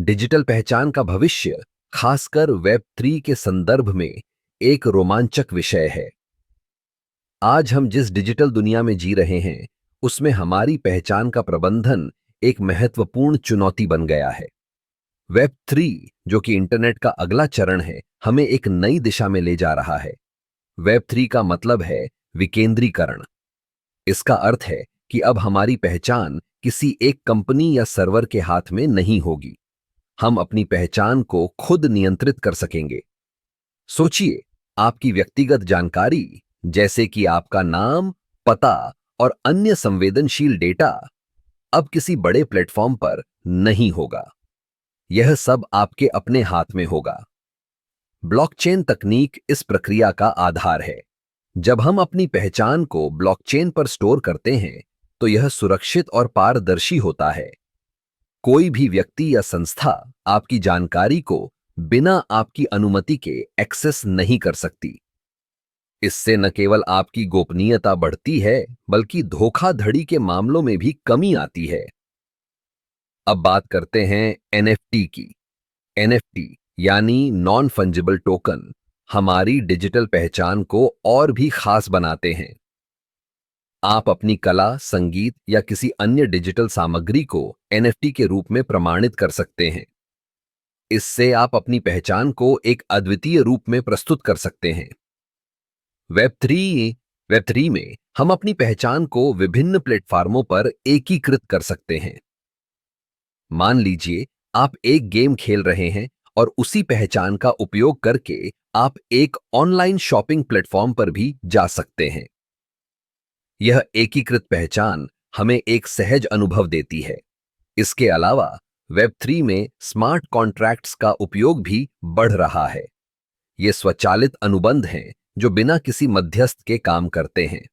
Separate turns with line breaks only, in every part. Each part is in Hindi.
डिजिटल पहचान का भविष्य, खासकर वेब 3 के संदर्भ में, एक रोमांचक विषय है। आज हम जिस डिजिटल दुनिया में जी रहे हैं, उसमें हमारी पहचान का प्रबंधन एक महत्वपूर्ण चुनौती बन गया है। वेब 3, जो कि इंटरनेट का अगला चरण है, हमें एक नई दिशा में ले जा रहा है। वेब 3 का मतलब है विकेंद्रीकरण। इसका अर्थ है कि अब हमारी पहचान किसी एक कंपनी या सर्वर के हाथ में नहीं होगी। हम अपनी पहचान को खुद नियंत्रित कर सकेंगे। सोचिए, आपकी व्यक्तिगत जानकारी, जैसे कि आपका नाम, पता और अन्य संवेदनशील डेटा, अब किसी बड़े प्लेटफॉर्म पर नहीं होगा। यह सब आपके अपने हाथ में होगा। ब्लॉकचेन तकनीक इस प्रक्रिया का आधार है। जब हम अपनी पहचान को ब्लॉकचेन पर स्टोर करते हैं, तो यह सुरक्षित और पारदर्शी होता है। कोई भी व्यक्ति या संस्था आपकी जानकारी को बिना आपकी अनुमति के एक्सेस नहीं कर सकती। इससे न केवल आपकी गोपनीयता बढ़ती है, बल्कि धोखाधड़ी के मामलों में भी कमी आती है। अब बात करते हैं एनएफटी की। एनएफटी यानी नॉन फंजिबल टोकन हमारी डिजिटल पहचान को और भी खास बनाते हैं। आप अपनी कला, संगीत या किसी अन्य डिजिटल सामग्री को एनएफटी के रूप में प्रमाणित कर सकते हैं। इससे आप अपनी पहचान को एक अद्वितीय रूप में प्रस्तुत कर सकते हैं। वेब 3 में हम अपनी पहचान को विभिन्न प्लेटफार्मों पर एकीकृत कर सकते हैं। मान लीजिए, आप एक गेम खेल रहे हैं और उसी पहचान का उपयोग करके आप एक ऑनलाइन शॉपिंग प्लेटफॉर्म पर भी जा सकते हैं। यह एकीकृत पहचान हमें एक सहज अनुभव देती है। इसके अलावा वेब 3 में स्मार्ट कॉन्ट्रैक्ट्स का उपयोग भी बढ़ रहा है। ये स्वचालित अनुबंध हैं जो बिना किसी मध्यस्थ के काम करते हैं।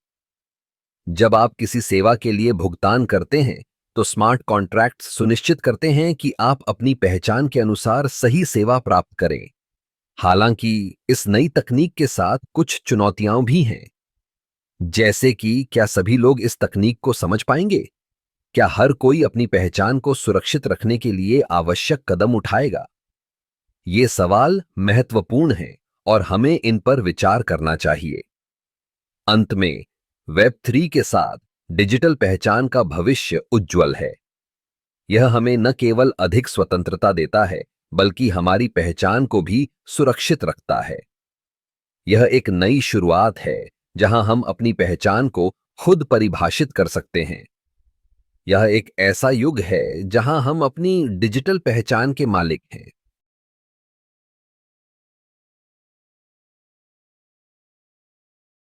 जब आप किसी सेवा के लिए भुगतान करते हैं, तो स्मार्ट कॉन्ट्रैक्ट्स सुनिश्चित करते हैं कि आप अपनी पहचान के अनुसार सही सेवा प्राप्त करें। हालांकि इस नई तकनीक के साथ कुछ चुनौतियां भी हैं। जैसे कि क्या सभी लोग इस तकनीक को समझ पाएंगे? क्या हर कोई अपनी पहचान को सुरक्षित रखने के लिए आवश्यक कदम उठाएगा? ये सवाल महत्वपूर्ण हैं और हमें इन पर विचार करना चाहिए। अंत में, वेब 3 के साथ डिजिटल पहचान का भविष्य उज्जवल है। यह हमें न केवल अधिक स्वतंत्रता देता है, बल्कि हमारी पहचान को भी सुरक्षित रखता है। यह एक नई शुरुआत है, जहां हम अपनी पहचान को खुद परिभाषित कर सकते हैं। यह एक ऐसा युग है जहां हम अपनी डिजिटल पहचान के मालिक हैं।